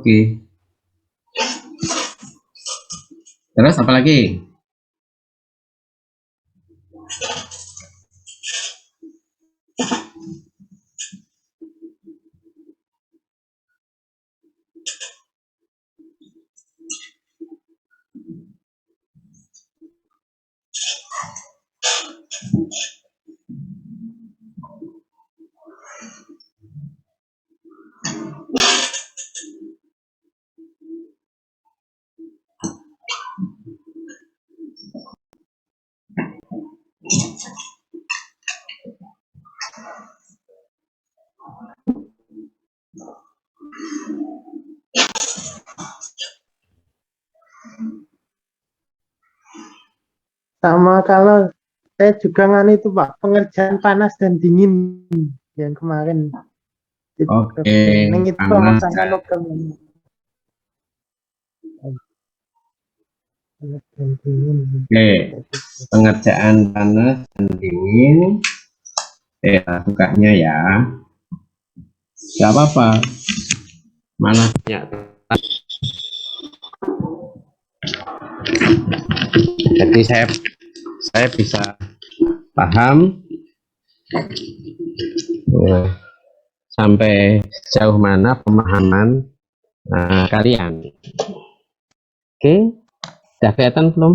Oke. Terus apa lagi? Sama kalau saya juga nganu itu Pak, pengerjaan panas dan dingin yang kemarin. Oke, Neng itu panas pemasangan dan logam. Panas dan dingin. oke. Pengerjaan panas dan dingin. Bukanya ya. Gak apa-apa. Mana ya. Jadi saya bisa paham sampai sejauh mana pemahaman kalian. Oke, udah kelihatan belum?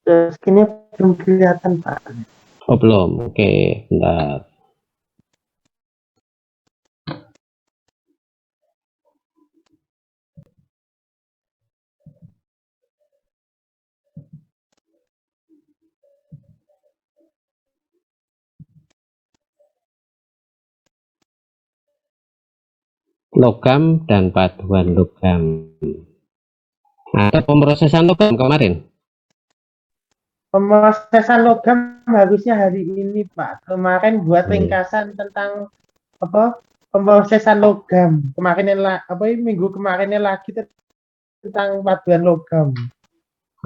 Skinnya belum kelihatan Pak. Oh belum, oke, bentar. Logam dan paduan logam. Ada pemrosesan logam kemarin? Pemrosesan logam harusnya hari ini Pak. Kemarin buat ringkasan tentang apa pemrosesan logam. Kemarinnya minggu kemarinnya lagi tentang paduan logam.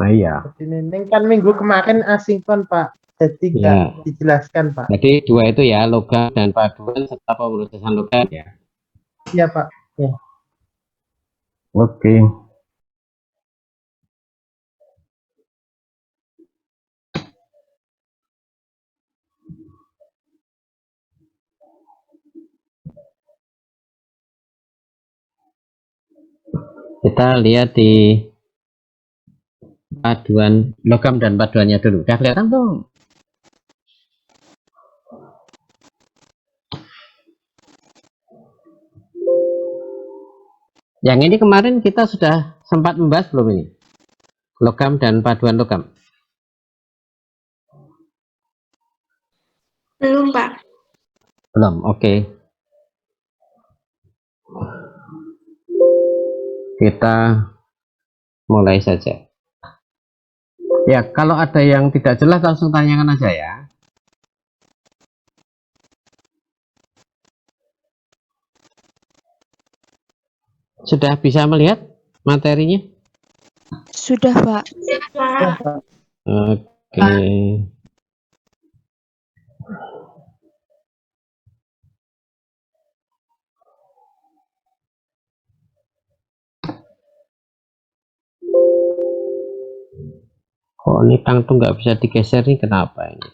Iya. Ini kan minggu kemarin asinkron Pak. Jadi nggak dijelaskan Pak. Jadi dua itu ya, logam dan paduan serta pemrosesan logam ya. Iya Pak. Ya. Oke. Kita lihat di paduan logam dan paduannya dulu. Udah kelihatan belum? Yang ini kemarin kita sudah sempat membahas belum ini? Logam dan paduan logam. Belum, Pak. Belum, oke. Kita mulai saja. Ya, kalau ada yang tidak jelas langsung tanyakan aja ya. Sudah bisa melihat materinya? Sudah, Pak. Oke. Kok ini tang tuh nggak bisa digeser nih, kenapa ini?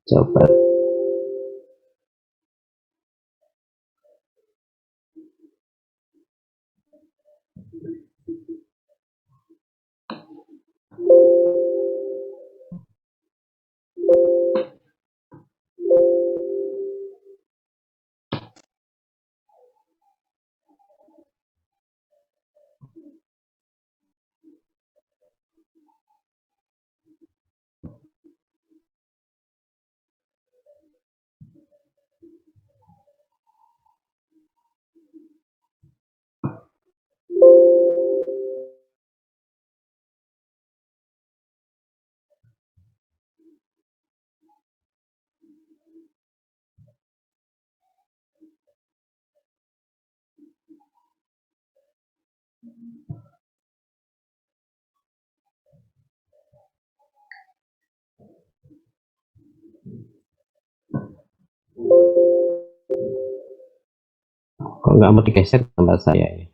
Coba. Kok nggak mau digeser tempat saya ya?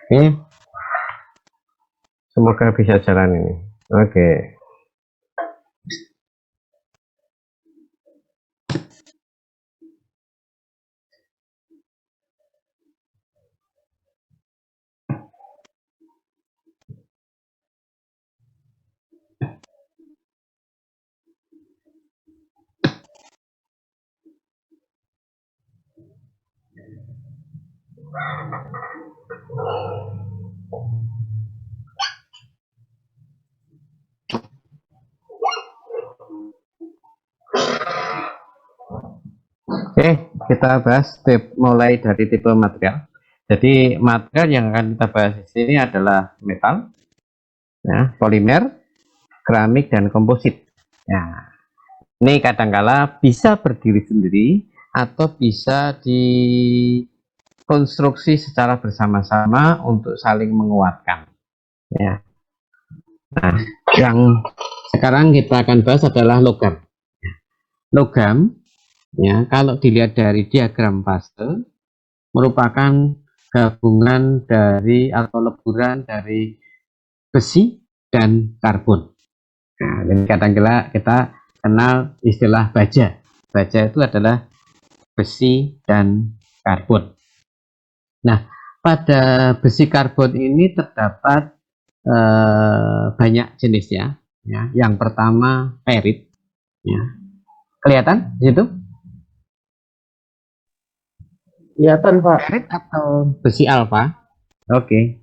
Oke, semoga bisa jalan ini. Oke. Oke, kita bahas mulai dari tipe material. Jadi material yang akan kita bahas di sini adalah metal, ya, polimer, keramik, dan komposit. Ya, ini kadangkala bisa berdiri sendiri atau bisa dikonstruksi secara bersama-sama untuk saling menguatkan. Ya. Nah, yang sekarang kita akan bahas adalah logam. Logam, ya, kalau dilihat dari diagram fase, merupakan gabungan dari atau leburan dari besi dan karbon. Nah, ini kadang-kala kita kenal istilah baja. Baja itu adalah besi dan karbon. Nah, pada besi karbon ini terdapat banyak jenisnya. Ya. Yang pertama perit. Ya. Kelihatan di situ? Kelihatan, Pak. Perit atau besi alfa? Oke.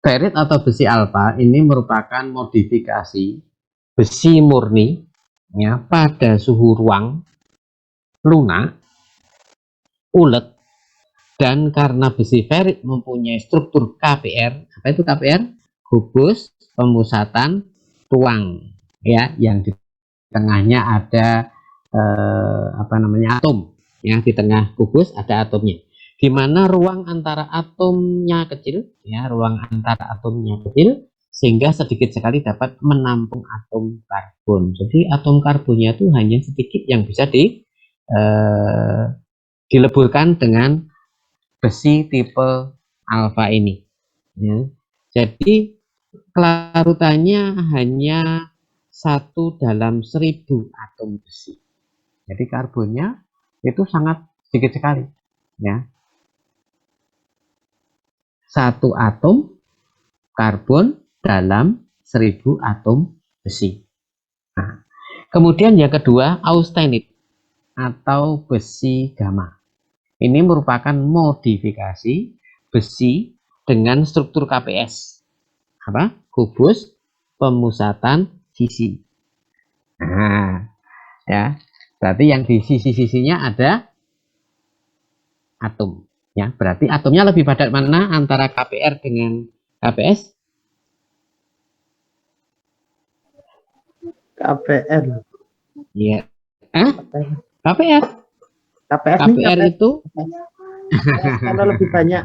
Perit atau besi alfa ini merupakan modifikasi besi murni, ya, pada suhu ruang, lunak, ulet, dan karena besi ferit mempunyai struktur KPR. Apa itu KPR? Kubus pemusatan ruang, ya, yang di tengahnya ada atom, ya, di tengah kubus ada atomnya, di mana ruang antara atomnya kecil, ya, ruang antara atomnya kecil sehingga sedikit sekali dapat menampung atom karbon. Jadi atom karbonnya itu hanya sedikit yang bisa dileburkan dengan besi tipe alfa ini, ya. Jadi kelarutannya hanya 1/1000 atom besi. Jadi karbonnya itu sangat sedikit sekali, ya. 1 atom karbon dalam 1000 atom besi. Nah, kemudian yang kedua austenit atau besi gamma. Ini merupakan modifikasi besi dengan struktur KPS. Apa? Kubus pemusatan sisi. Nah, ya. Berarti yang di sisi-sisinya ada atom, ya. Berarti atomnya lebih padat mana antara KPR dengan KPS? KPR. Iya. KPR. KPS nih, KPR KPS. itu Karena lebih banyak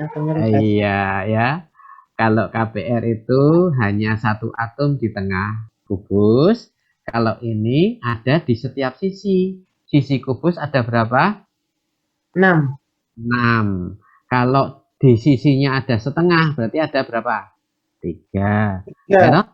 atomnya. Iya, ya. Kalau KPR itu hanya 1 atom di tengah kubus. Kalau ini ada di setiap sisi. Sisi kubus ada berapa? 6. 6. Kalau di sisinya ada setengah, berarti ada berapa? 3. Ya,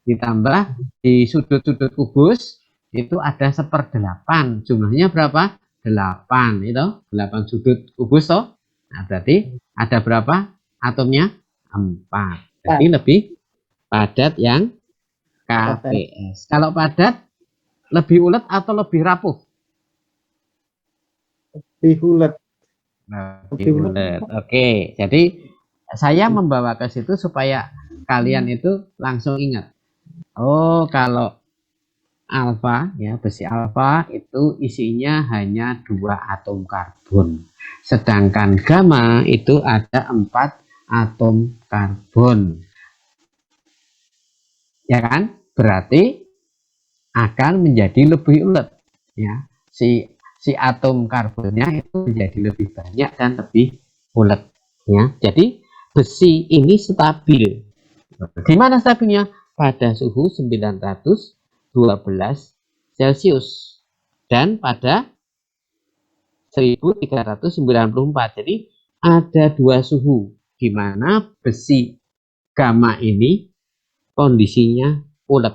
ditambah di sudut-sudut kubus itu ada 1/8. Jumlahnya berapa? 8 itu, 8 sudut kubus toh. Nah, berarti ada berapa atomnya? 4. Jadi lebih padat yang KPS. Kalau padat lebih ulet atau lebih rapuh? Lebih ulet. Lebih ulet. Oke, jadi saya membawa ke situ supaya kalian itu langsung ingat. Oh, kalau alfa ya, besi alfa itu isinya hanya 2 atom karbon. Sedangkan gamma itu ada 4 atom karbon. Ya kan? Berarti akan menjadi lebih ulet ya. Si atom karbonnya itu menjadi lebih banyak dan lebih ulet ya. Jadi besi ini stabil. Di mana stabilnya? Pada suhu 912 Celcius dan pada 1394. Jadi ada 2 suhu di mana besi gamma ini kondisinya ulet.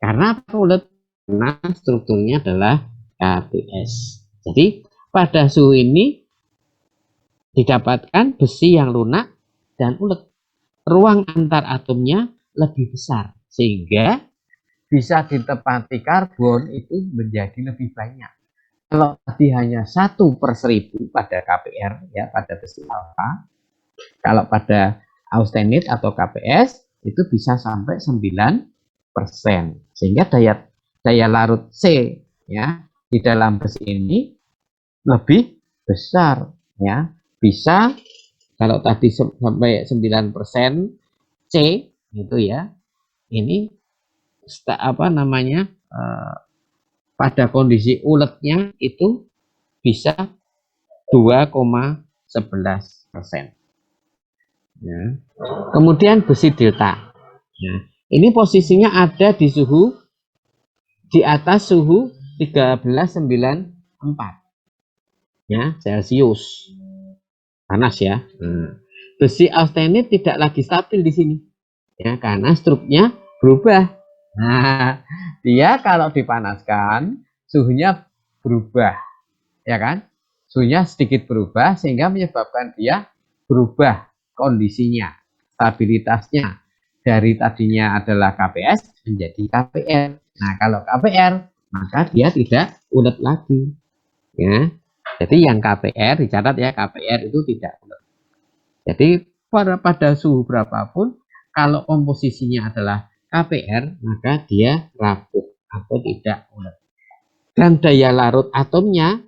Karena apa ulet? Karena strukturnya adalah KPS. Jadi pada suhu ini didapatkan besi yang lunak dan ulet. Ruang antar atomnya lebih besar sehingga bisa ditepati karbon itu menjadi lebih banyak. Kalau tadi hanya 1/1000 pada KPR ya, pada besi alfa, kalau pada austenit atau KPS itu bisa sampai 9%. Sehingga daya larut C ya di dalam besi ini lebih besar ya. Bisa kalau tadi sampai 9% C itu ya. Ini apa namanya? Pada kondisi uletnya itu bisa 2,11%. Ya. Kemudian besi delta. Ya. Ini posisinya ada di suhu di atas suhu 1394 ya Celcius. Panas ya. Besi austenit tidak lagi stabil di sini. Ya, karena strukturnya berubah. Nah, dia kalau dipanaskan suhunya berubah, ya kan? Suhunya sedikit berubah sehingga menyebabkan dia berubah kondisinya, stabilitasnya dari tadinya adalah KPS menjadi KPR. Nah, kalau KPR maka dia tidak ulet lagi, ya. Jadi yang KPR dicatat ya, KPR itu tidak ulet. Jadi pada suhu berapapun kalau komposisinya adalah KPR maka dia rapuh atau tidak ulet. Dan daya larut atomnya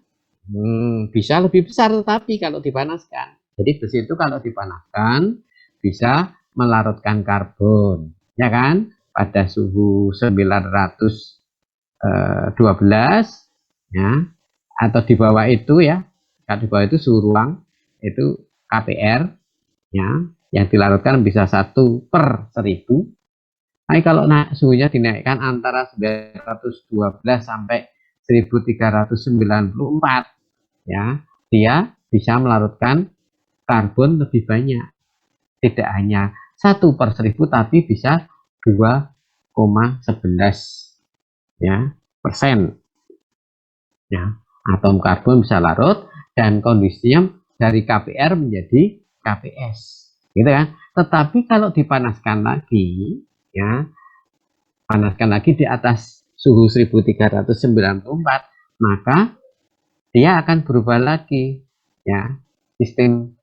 bisa lebih besar tetapi kalau dipanaskan. Jadi besi itu kalau dipanaskan bisa melarutkan karbon, ya kan? Pada suhu 912 ya, atau di bawah itu ya. Kalau di bawah itu suhu ruang itu KPR ya, yang dilarutkan bisa 1/1000. Nah, kalau suhunya dinaikkan antara 912 sampai 1394 ya, dia bisa melarutkan karbon lebih banyak. Tidak hanya 1/1000 tapi bisa 2,11 ya persen ya. Atom karbon bisa larut dan kondisinya dari KPR menjadi KPS. Gitu kan? Tetapi kalau dipanaskan lagi ya, panaskan lagi di atas suhu 1394 maka dia akan berubah lagi ya, sistem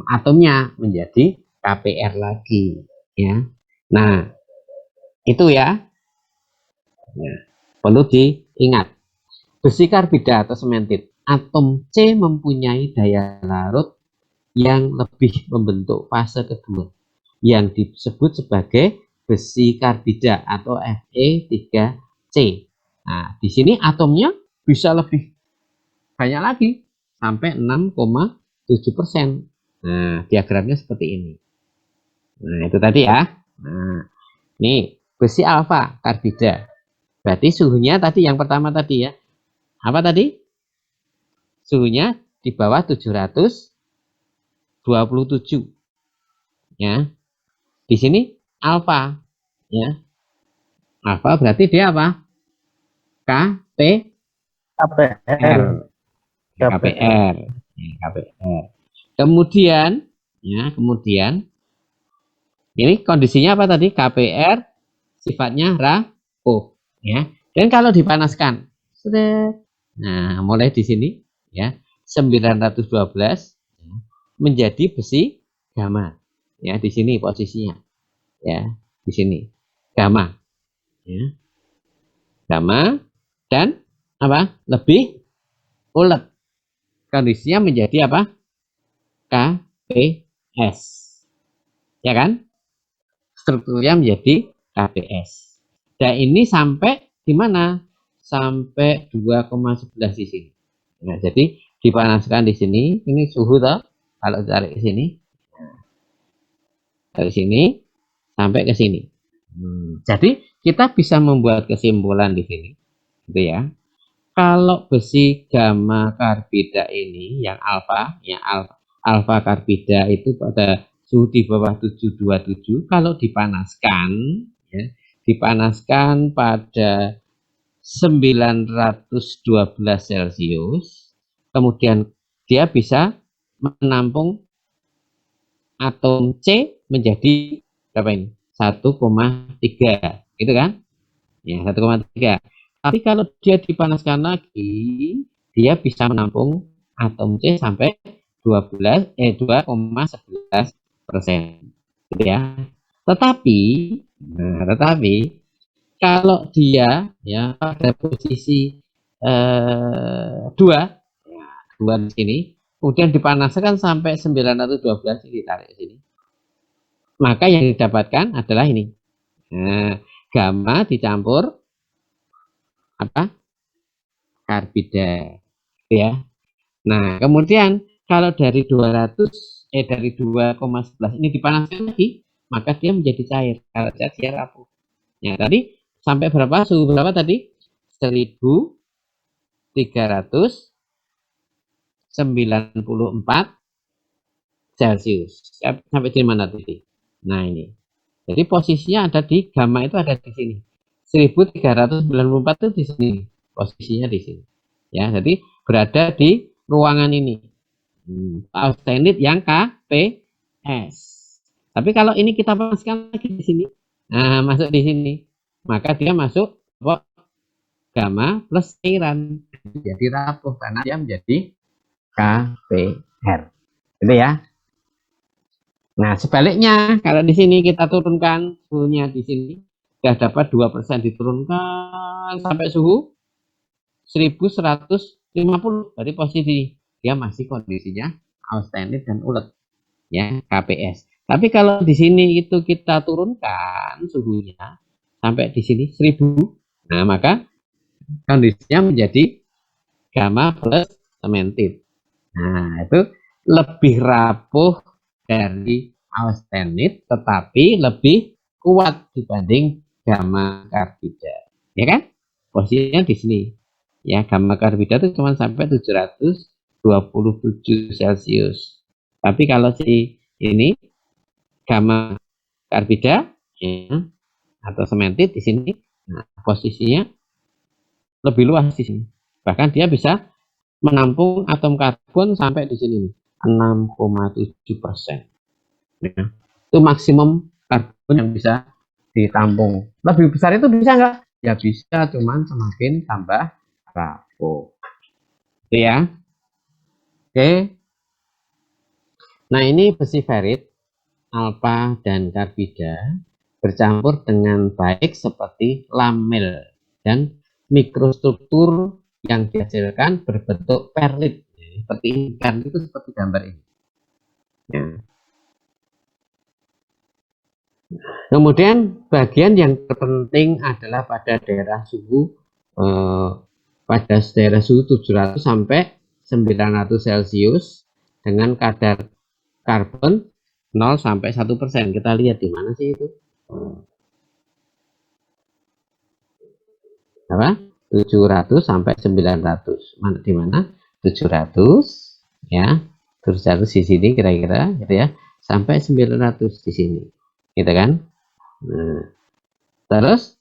atomnya menjadi KPR lagi ya. Nah itu ya, perlu diingat. Besi karbida atau sementit, atom C mempunyai daya larut yang lebih membentuk fase kedua yang disebut sebagai besi karbida atau Fe3C. Nah, di sini atomnya bisa lebih banyak lagi sampai 6,7%. Nah, diagramnya seperti ini. Nah, itu tadi ya. Nah, ini besi alfa karbida. Berarti suhunya tadi yang pertama tadi ya. Apa tadi? Suhunya di bawah 727. Ya. Di sini alfa, ya. Alfa berarti dia apa? KP KPR. KPR. KPR. Kemudian, ya, kemudian ini kondisinya apa tadi? KPR sifatnya rapuh, ya. Dan kalau dipanaskan, nah, mulai di sini, ya, 912 menjadi besi gamma, ya, di sini posisinya, ya, di sini gamma, ya, gamma dan apa? Lebih ulet. Kondisinya menjadi apa? KPS, ya kan? Strukturnya menjadi KPS. Dan ini sampai di mana? Sampai 2,11 di sini. Nah, jadi dipanaskan di sini, ini suhu toh. Kalau tarik ke sini, dari sini sampai ke sini. Jadi kita bisa membuat kesimpulan di sini, gitu ya. Kalau besi gamma karbida ini yang alfa, ya alfa karbida itu pada suhu di bawah 727, kalau dipanaskan, ya, dipanaskan pada 912 Celcius, kemudian dia bisa menampung atom C menjadi berapa ini? 1,3, gitu kan? Ya, 1,3. Tapi kalau dia dipanaskan lagi, dia bisa menampung atom C sampai 2,11%, gitu ya. Tetapi kalau dia, ya, pada posisi 2, ya, 2 di sini, kemudian dipanaskan sampai 912, ini ditarik ke sini, maka yang didapatkan adalah ini. Nah, gamma dicampur apa? Karbida, ya. Nah, kemudian kalau dari 2,11 ini dipanaskan lagi, maka dia menjadi cair. Kalau cair dia rapuh. Ya, tadi sampai berapa? Suhu berapa tadi? 1394 Celcius. Sampai di mana tadi? Nah, ini. Jadi posisinya ada di gamma itu ada di sini. 1394 itu di sini. Posisinya di sini. Ya, jadi berada di ruangan ini. Austenit yang KPS. Tapi kalau ini kita panaskan lagi di sini, nah, masuk di sini, maka dia masuk gamma plus cairan, jadi rapuh karena dia menjadi KPR, gitu ya. Nah, sebaliknya kalau di sini kita turunkan suhunya di sini, sudah dapat 2% diturunkan sampai suhu 1150 dari posisi dia masih kondisinya austenit dan ulet, ya, KPS. Tapi kalau di sini itu kita turunkan suhunya sampai di sini 1000, nah, maka kondisinya menjadi gamma plus cementit. Nah, itu lebih rapuh dari austenit tetapi lebih kuat dibanding gamma karbida, ya kan? Posisinya di sini, ya, gamma karbida itu cuma sampai 727 Celcius. Tapi kalau si ini gamma karbida, ya, atau sementit di sini, nah, posisinya lebih luas di sini. Bahkan dia bisa menampung atom karbon sampai di sini 6,7%. Ya. Itu maksimum karbon yang bisa ditampung. Lebih besar itu bisa nggak? Ya bisa, cuman semakin tambah rapuh. Itu ya. Oke. Nah, ini besi ferit, alfa dan karbida bercampur dengan baik seperti lamel dan mikrostruktur yang dihasilkan berbentuk perlit, seperti ikan itu, seperti gambar ini. Ya. Kemudian bagian yang terpenting adalah pada daerah suhu pada daerah suhu 700 sampai 900 Celcius dengan kadar karbon 0 sampai 1%. Kita lihat di mana sih itu? Apa? 700 sampai 900. Mana di mana? 700, ya. 700 di sini kira-kira, gitu ya. Sampai 900 di sini. Gitu kan? Nah, terus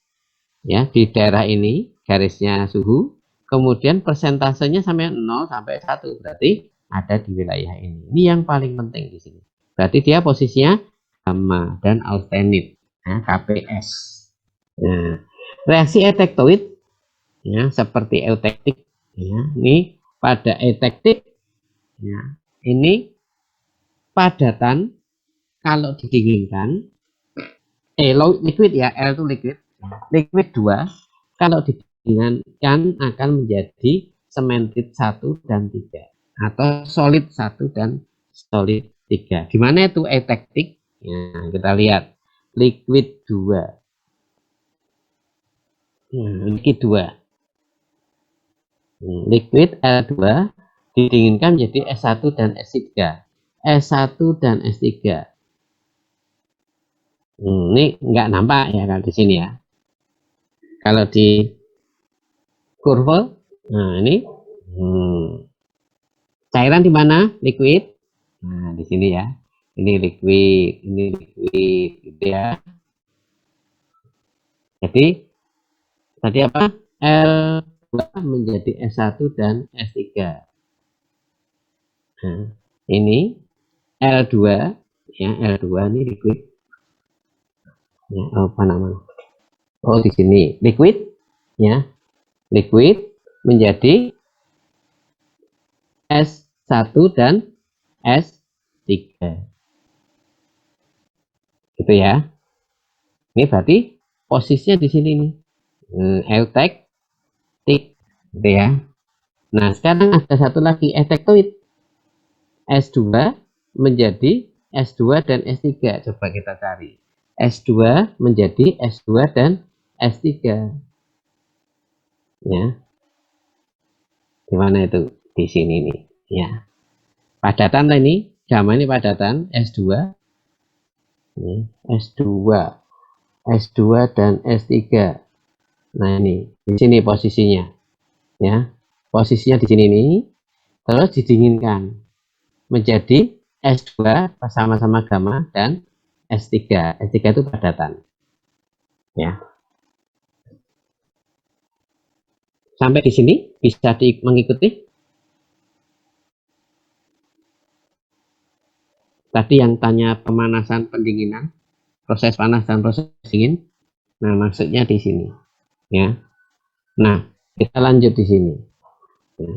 ya di daerah ini garisnya suhu, kemudian persentasenya sampai 0 sampai 1 berarti ada di wilayah ini. Ini yang paling penting di sini. Berarti dia posisinya gamma dan austenit, ya, KPS. Nah, reaksi etektoid ya seperti eutektik ya, ini pada eutektik ya, ini padatan kalau didinginkan liquid ya, L itu liquid. Liquid 2 kalau didinginkan akan menjadi cementit 1 dan 3 atau solid 1 dan solid 3. Gimana itu eutektik? Ya, kita lihat liquid 2. Liquid 2. Liquid L2 didinginkan menjadi S1 dan S3. S1 dan S3. Ini nggak nampak ya kalau di sini ya. Kalau di kurva, nah ini cairan di mana? Liquid. Nah di sini ya. Ini liquid, gitu ya. Jadi tadi apa? L2 menjadi S1 dan S3. Nah, ini L2 ya, L2 ini liquid. Ya, apa namanya? Oh, di sini liquid ya. Liquid menjadi S1 dan S3. Gitu ya. Ini berarti posisinya di sini nih. Eutektik gitu ya. Nah, sekarang ada satu lagi etektoid. S2 menjadi S2 dan S3. Coba kita cari. S2 menjadi S2 dan S3. Ya. Di mana itu? Di sini nih, ya. Padatan ini, gamma ini padatan S2. Ini, S2, S2 dan S3. Nah, ini di sini posisinya, ya. Posisinya di sini nih. Terus didinginkan menjadi S2 sama-sama gamma dan S3. S3 itu padatan. Ya. Sampai di sini bisa mengikuti. Tadi yang tanya pemanasan pendinginan, proses panas dan proses dingin. Nah, maksudnya di sini. Ya. Nah, kita lanjut di sini. Ya.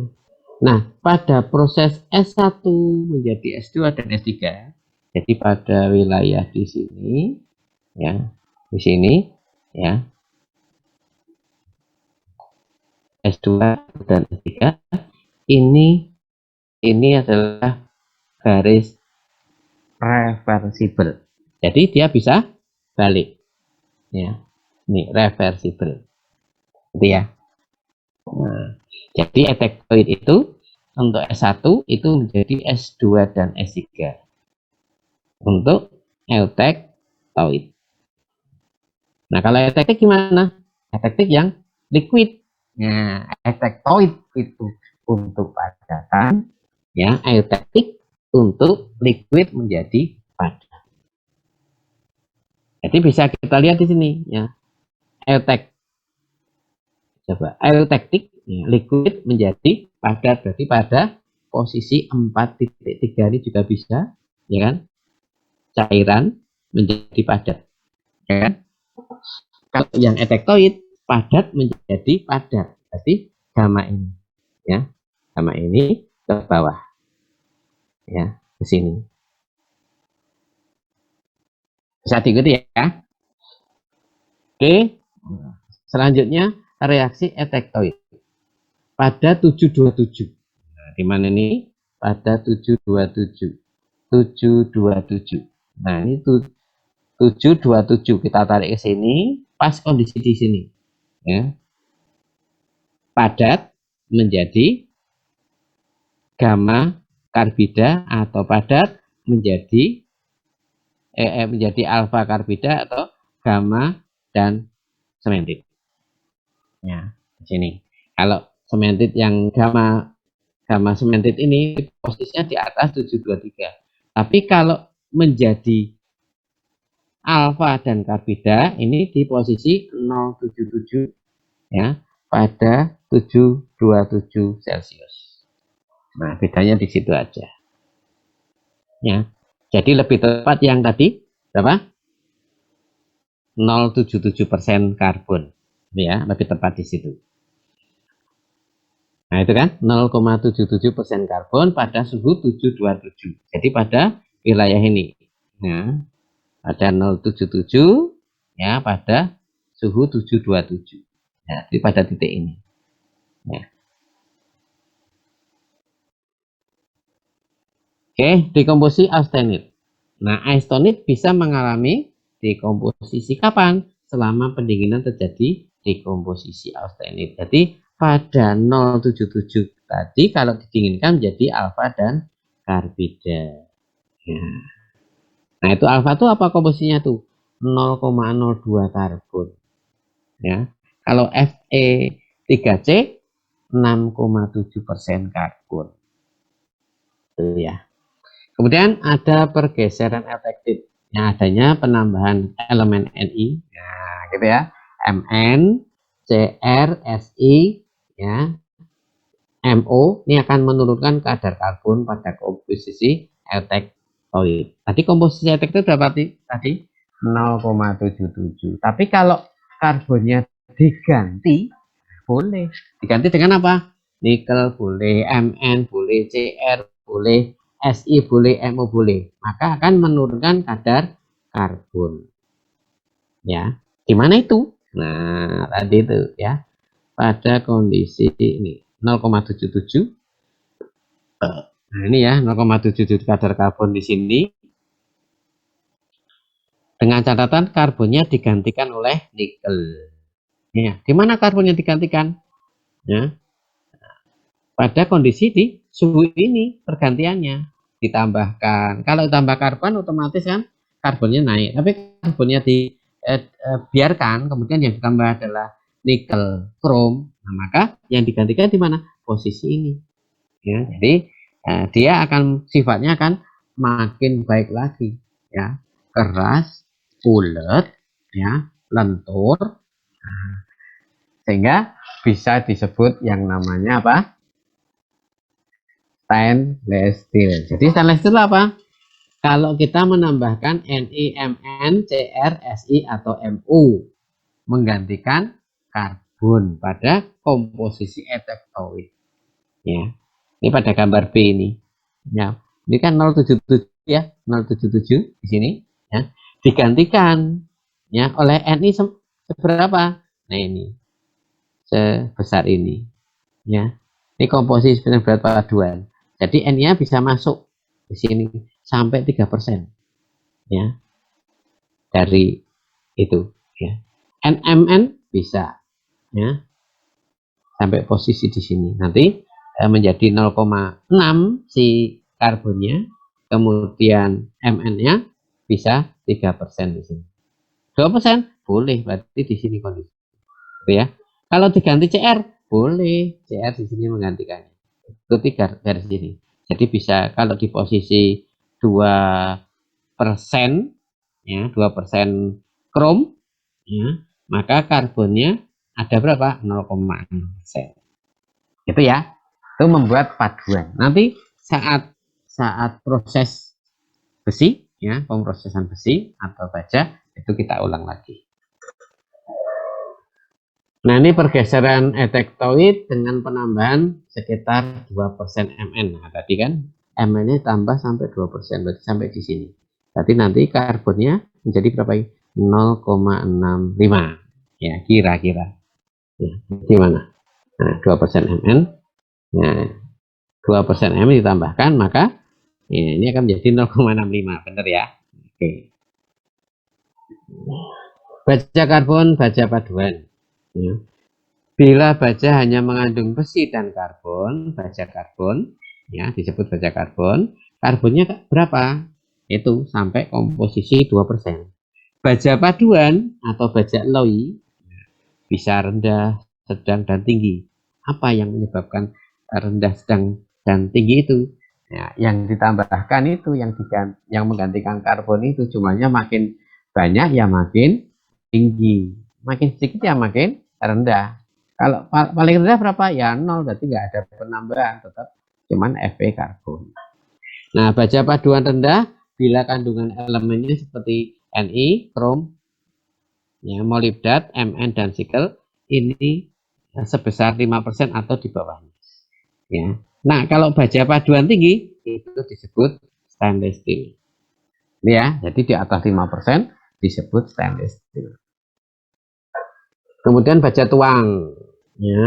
Nah, pada proses S1 menjadi S2 dan S3, jadi pada wilayah di sini, ya, di sini, ya, S2 dan S3, ini adalah garis reversible. Jadi dia bisa balik, ya, ini reversible, gitu ya. Nah, jadi etektoid itu untuk S1 itu menjadi S2 dan S3 untuk eutektoid. Nah, kalau eutektik gimana? Eutektik yang liquid. Nah, eutektoid itu untuk padatan, ya, eutektik untuk liquid menjadi padat. Jadi bisa kita lihat di sini, ya. Eutek. Coba eutektik, ya, liquid menjadi padat, berarti pada posisi 4.3 ini juga bisa, ya kan? Cairan menjadi padat, ya kan? Kalau yang etektoid padat menjadi padat, berarti gamma ini, ya, gamma ini ke bawah, ya, ke sini. Bisa diikuti ya. Oke, selanjutnya reaksi etektoid pada 727. Nah, di mana ini? Pada 727. 727. Nah, ini 727 kita tarik ke sini, pas kondisi di sini, ya. Padat menjadi gamma karbida atau padat menjadi menjadi alfa karbida atau gamma dan sementit. Ya, di sini. Kalau sementit yang gamma sementit ini posisinya di atas 723. Tapi kalau menjadi alfa dan karbida ini di posisi 077 ya pada 727 Celcius. Nah, bedanya di situ aja. Ya. Jadi lebih tepat yang tadi berapa? 0,77% karbon. Ya, lebih tepat di situ. Nah, itu kan 0,77% karbon pada suhu 727. Jadi pada wilayah ini. Nah, pada 0,77 ya pada suhu 727. Ya, jadi pada titik ini. Ya. Oke, dekomposisi austenit. Nah, austenit bisa mengalami dekomposisi kapan? Selama pendinginan terjadi dekomposisi austenit. Jadi pada 0,77 tadi kalau didinginkan menjadi alfa dan karbida. Ya. Nah, itu alfa itu apa komposisinya tuh? 0,02 karbon. Ya. Kalau Fe3C 6,7% karbon. Itu ya. Kemudian ada pergeseran efektif yang adanya penambahan elemen Ni, nah, gitu ya, Mn, Cr, Si, ya, Mo ini akan menurunkan kadar karbon pada komposisi etektoid. Tadi komposisi etektoid berapa tadi? 0,77. Tapi kalau karbonnya diganti, boleh. Diganti dengan apa? Nikel boleh, Mn boleh, Cr boleh, Si boleh, Mo boleh. Maka akan menurunkan kadar karbon. Ya, gimana itu? Nah, tadi itu ya. Pada kondisi ini 0,77. Nah, ini ya 0,77 kadar karbon di sini. Dengan catatan karbonnya digantikan oleh nikel. Ya, di mana karbonnya digantikan? Ya, pada kondisi di suhu ini pergantiannya ditambahkan. Kalau tambah karbon otomatis kan karbonnya naik, tapi karbonnya dibiarkan, kemudian yang ditambah adalah nikel, krom. Nah, maka yang digantikan di mana? Posisi ini. Ya, jadi dia akan sifatnya akan makin baik lagi, ya, keras, ulet, ya, lentur, sehingga bisa disebut yang namanya apa? Stainless steel. Jadi stainless steel apa? Kalau kita menambahkan Ni, Mn, Cr, Si atau Mu menggantikan karbon pada komposisi etektoid. Ya. Ini pada gambar B ini. Ya. Ini kan 077 ya, 077 di sini ya. Digantikan ya oleh Ni seberapa? Nah, ini sebesar ini ya. Ini komposisi berat paduan. Jadi N-nya bisa masuk di sini sampai 3% ya dari itu ya. NMN bisa ya sampai posisi di sini. Nanti menjadi 0,6 si karbonnya, kemudian Mn-nya bisa 3% di sini. 2% boleh, berarti di sini kondisi. Gitu ya. Kalau diganti Cr boleh, Cr di sini menggantikannya. Ikuti garis ini. Jadi bisa kalau di posisi 2% ya, 2% krom ya, maka karbonnya ada berapa? 0,6%. Gitu ya. Itu membuat paduan. Nanti saat proses besi ya, pemrosesan besi atau baja itu kita ulang lagi. Nah, ini pergeseran etektoid dengan penambahan sekitar 2% Mn. Nah, tadi kan Mn ini tambah sampai 2%, berarti sampai di sini. Berarti nanti karbonnya menjadi berapa? 0,65. Ya, kira-kira. Ya, gimana? Nah, 2% Mn. Nah, 2% Mn ditambahkan, maka ya, ini akan menjadi 0,65. Benar ya? Oke. Baja karbon, baja paduan. Ya. Bila baja hanya mengandung besi dan karbon, baja karbon, ya disebut baja karbon, karbonnya berapa? Itu sampai komposisi 2%. Baja paduan atau baja alloy bisa rendah, sedang, dan tinggi. Apa yang menyebabkan rendah, sedang, dan tinggi itu? Ya, yang ditambahkan itu, yang menggantikan karbon itu jumlahnya makin banyak ya makin tinggi, makin sedikit ya makin rendah. Kalau paling rendah berapa? Ya 0, berarti nggak ada penambahan, tetap cuman Fe karbon. Nah, baja paduan rendah bila kandungan elemennya seperti Ni, krom, ya, molibdat, Mn, dan sikel ini sebesar 5% atau di bawahnya. Ya. Nah, kalau baja paduan tinggi itu disebut stainless steel. Ya, jadi di atas 5% disebut stainless steel. Kemudian baja tuang, ya,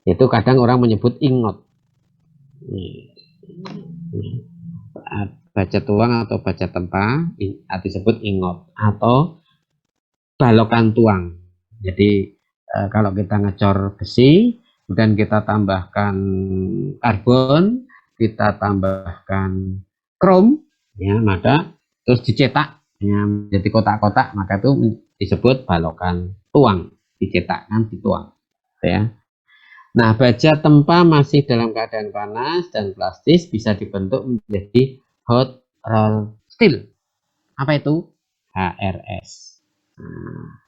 itu kadang orang menyebut ingot. Baja tuang atau baja tempa disebut ingot atau balokan tuang. Jadi kalau kita ngecor besi, kemudian kita tambahkan karbon, kita tambahkan krom, ya, maka terus dicetak, ya, menjadi kotak-kotak, maka itu disebut balokan tuang, dicetakkan, dituang, ya. Nah, baja tempa masih dalam keadaan panas dan plastis bisa dibentuk menjadi hot roll steel. Apa itu? HRS. Nah,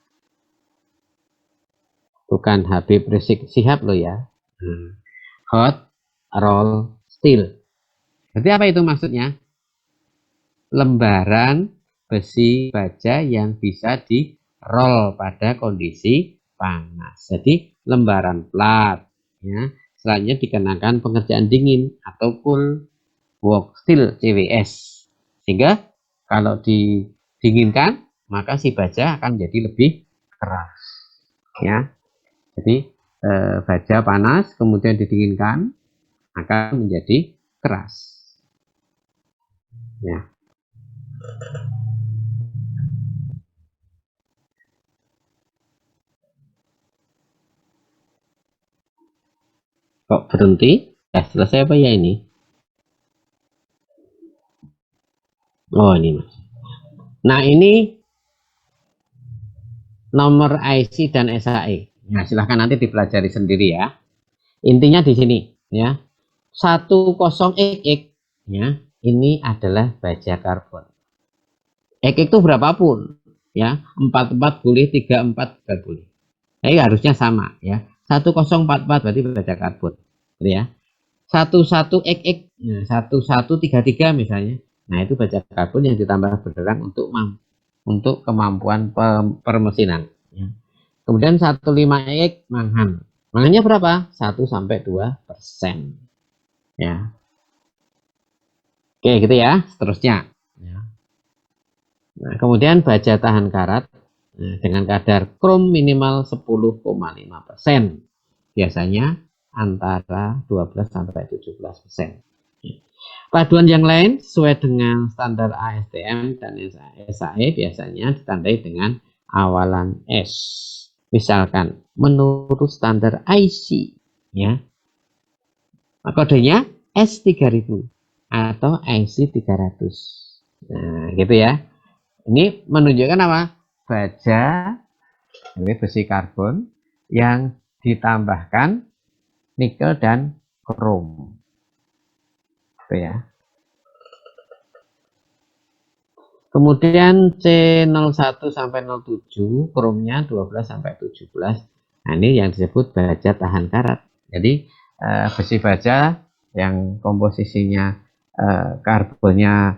bukan Habib Rizik Sihab loh ya. Hot roll steel. Jadi apa itu maksudnya? Lembaran besi baja yang bisa di roll pada kondisi panas. Jadi lembaran plat, ya, selanjutnya dikenakan pengerjaan dingin atau cool work steel CWS, sehingga kalau didinginkan maka si baja akan menjadi lebih keras, ya. Jadi baja panas kemudian didinginkan akan menjadi keras, ya. Kok berhenti? Ya, selesai apa ya ini? Oh, ini Mas. Nah, ini nomor IC dan SAE. Nah, silahkan nanti dipelajari sendiri ya. Intinya di sini, ya. 10XX, ya. Ini adalah baja karbon. XX itu berapapun, ya. 44 boleh, 34 juga boleh. Nah, ini harusnya sama, ya. 1044 berarti baja karbon, gitu ya. 11XX, nah, 1133 misalnya. Nah, itu baja karbon yang ditambah berderang untuk kemampuan permesinan, ya. Kemudian 15X manghan. Manghannya berapa? 1-2%. Ya. Oke, gitu ya. Seterusnya. Ya. Nah, kemudian baja tahan karat, nah, dengan kadar krom minimal 10,5%. Biasanya antara 12-17%. Paduan yang lain sesuai dengan standar ASTM dan SAE biasanya ditandai dengan awalan S. Misalkan menurut standar IC, ya, kodenya S3000 atau IC 300. Nah, gitu ya. Ini menunjukkan apa? Baja ini besi karbon yang ditambahkan nikel dan krom. Gitu ya. Kemudian C01 sampai 07, kromnya 12 sampai 17. Nah, ini yang disebut baja tahan karat. Jadi besi baja yang komposisinya karbonnya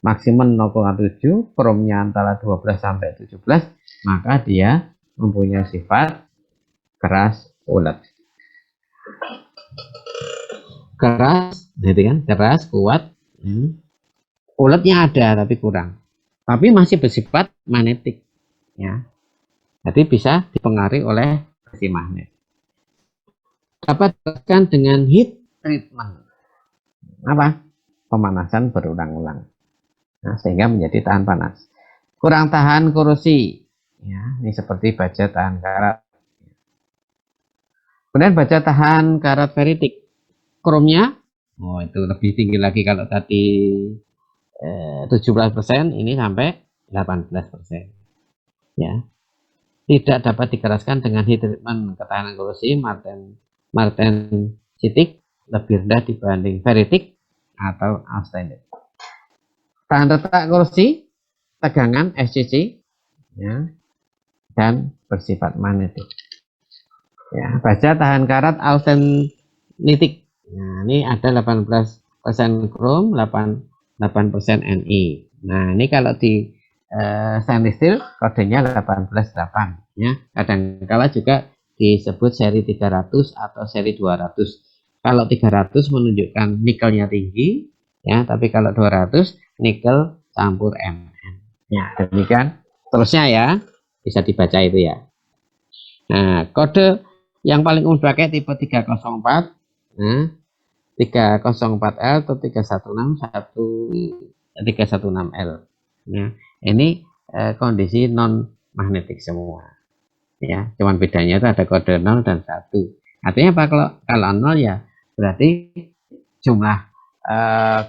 maksimum 0,7, kromnya antara 12 sampai 17, maka dia mempunyai sifat keras ulet. Keras, gitu kan? Keras, kuat. Uletnya ada tapi kurang. Tapi masih bersifat magnetik, ya. Jadi bisa dipengaruhi oleh besi magnet. Dapat dilakukan dengan heat treatment. Apa? Pemanasan berulang-ulang. Nah, sehingga menjadi tahan panas. Kurang tahan korosi, ya. Ini seperti baja tahan karat. Kemudian baja tahan karat feritik. Kromnya, oh itu lebih tinggi lagi kalau tadi 17%, ini sampai 18%. Ya. Tidak dapat dikeraskan dengan heat treatment. Ketahanan korosi martensitik lebih rendah dibanding feritik atau austenit. Tahan retak korosi tegangan SCC, ya, dan bersifat magnetik. Ya, baja tahan karat austenitik. Nah, ini ada 18% krom, 8% Ni. Nah, ini kalau di stainless steel kodenya 188, ya. Kadang-kala juga disebut seri 300 atau seri 200. Kalau 300 menunjukkan nikelnya tinggi, ya, tapi kalau 200 nikel campur Mn. Ya, demikian. Terusnya ya, bisa dibaca itu ya. Nah, kode yang paling umum pakai tipe 304, nah, 304L atau 316L. Ya, ini kondisi non magnetik semua. Ya, cuman bedanya itu ada kode 0 dan 1. Artinya apa? Kalau 0 ya berarti jumlah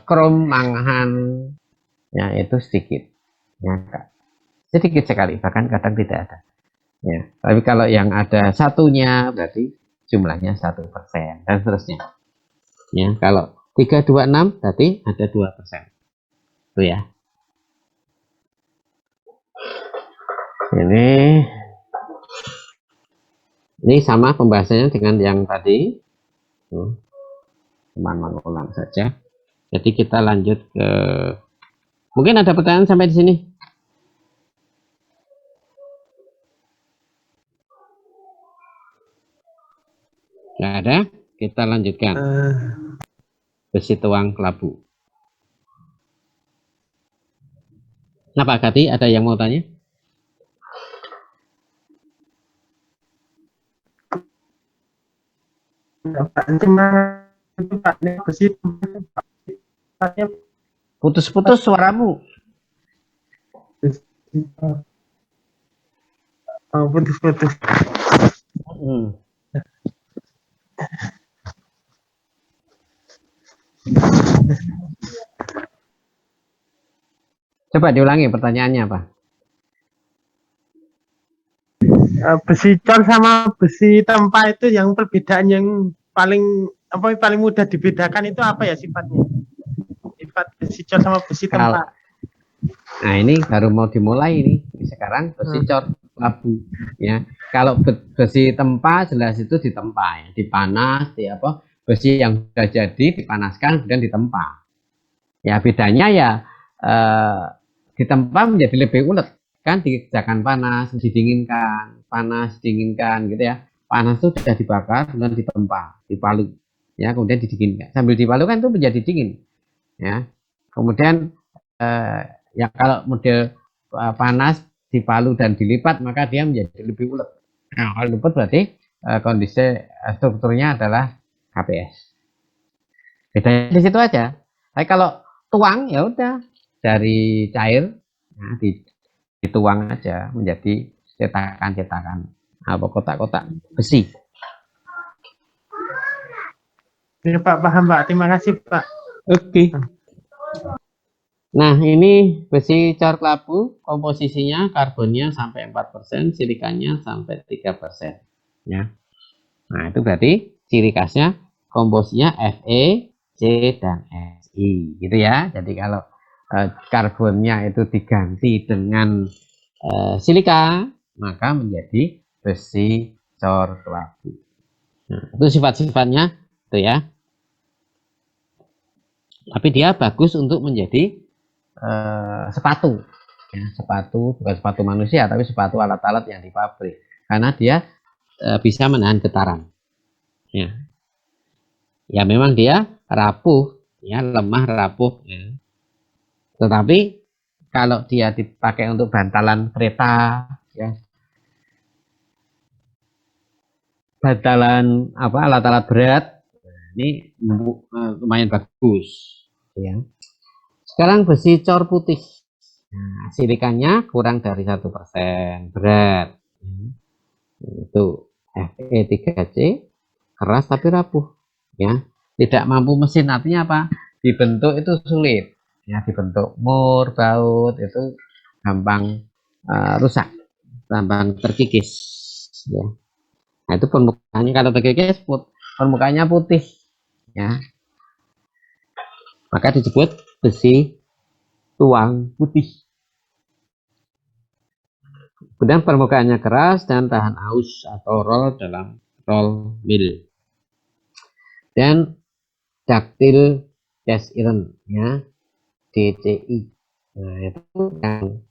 krom mangan ya itu sedikit. Ya, sedikit sekali, bahkan kadang tidak ada. Ya, tapi kalau yang ada satunya berarti jumlahnya 1% dan seterusnya. Ya, kalau 326 berarti ada 2%. Itu ya. Ini sama pembahasannya dengan yang tadi. Cuma mengulang saja. Jadi kita lanjut ke, mungkin ada pertanyaan sampai di sini. Nggak ada, kita lanjutkan. Besi tuang kelabu. Nah, Pak Gati, ada yang mau tanya? Putus-putus suaramu. Oh, putus-putus. Coba diulangi pertanyaannya apa? Besi cor sama besi tempa itu yang perbedaan yang paling mudah dibedakan itu apa ya sifatnya? Sifat besi cor sama besi tempa. Nah, ini baru mau dimulai ini. Sekarang besi cor labu ya. Kalau besi tempa jelas itu ditempa ya, dipanas, di apa? Besi yang sudah jadi dipanaskan kemudian ditempa. Ya, bedanya ya ditempa menjadi lebih ulet kan, dikerjakan panas, didinginkan, panas, dinginkan gitu ya. Panas itu sudah dibakar kemudian ditempa, dipalu. Ya, kemudian didinginkan. Sambil dipalu kan itu menjadi dingin. Ya. Kemudian ya kalau model panas dipalu dan dilipat maka dia menjadi lebih ulet. Nah, kalau lipat berarti kondisi strukturnya adalah HPS. Bedanya di situ aja. Tapi kalau tuang ya udah dari cair, nah, dituang aja menjadi cetakan-cetakan apa kotak-kotak besi. Ya, Pak, paham Pak. Terima kasih Pak. Oke. Nah, ini besi cor kelabu, komposisinya karbonnya sampai 4%, silikanya sampai 3%. Ya. Nah, itu berarti ciri khasnya komposisinya Fe, C, dan Si. Gitu ya. Jadi kalau karbonnya itu diganti dengan silika, maka menjadi besi cor kelabu. Nah, itu sifat-sifatnya itu ya. Tapi dia bagus untuk menjadi sepatu, ya, sepatu bukan sepatu manusia tapi sepatu alat-alat yang di pabrik karena dia bisa menahan getaran. Ya memang dia rapuh, ya lemah rapuh. Ya. Tetapi kalau dia dipakai untuk bantalan kereta, ya bantalan apa alat-alat berat, ini lumayan bagus. Ya. Sekarang besi cor putih. Nah, silikannya kurang dari 1% berat. Itu Fe3C keras tapi rapuh. Ya, tidak mampu mesin artinya apa? Dibentuk itu sulit. Ya, dibentuk mur, baut itu gampang rusak, gampang terkikis. Ya. Nah, itu permukaannya kalau terkikis permukaannya putih. Ya, maka disebut besi tuang putih. Kemudian permukaannya keras dan tahan aus atau roll dalam roll mill. Dan ductile cast iron ya, DCI. Nah, itu yang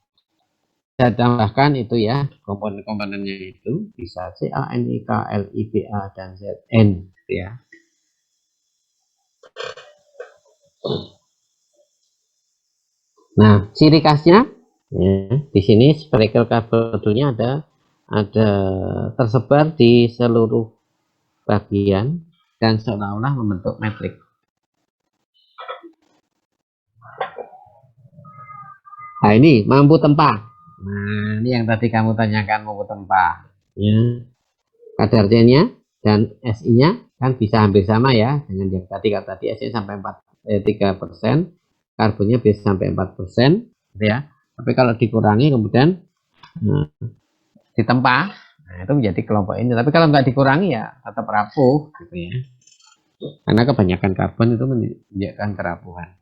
saya tambahkan itu ya, komponen-komponennya itu bisa CA, NIK, LIBA, dan ZN ya. Nah, ciri khasnya ya, di sini spherical carbon modulnya ada tersebar di seluruh bagian dan seolah-olah membentuk metrik. Nah, ini mampu tempah. Nah, ini yang tadi kamu tanyakan, mampu tempah. Ya. Kadar C-nya dan SI-nya kan bisa hampir sama ya dengan yang tadi. Kalau tadi SI sampai 3%, karbonnya bisa sampai 4%, gitu ya. Tapi kalau dikurangi kemudian ditempa, nah itu menjadi kelompok ini. Tapi kalau nggak dikurangi ya tetap rapuh, gitu ya. Karena kebanyakan karbon itu menunjukkan kerapuhan.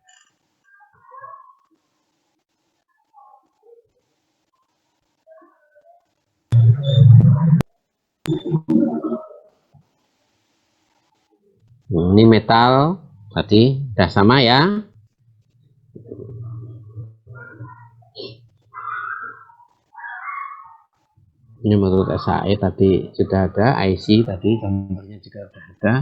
Ini metal tadi sudah sama ya. Ini menurut SAE tadi sudah ada, IC tadi contohnya juga sudah ada.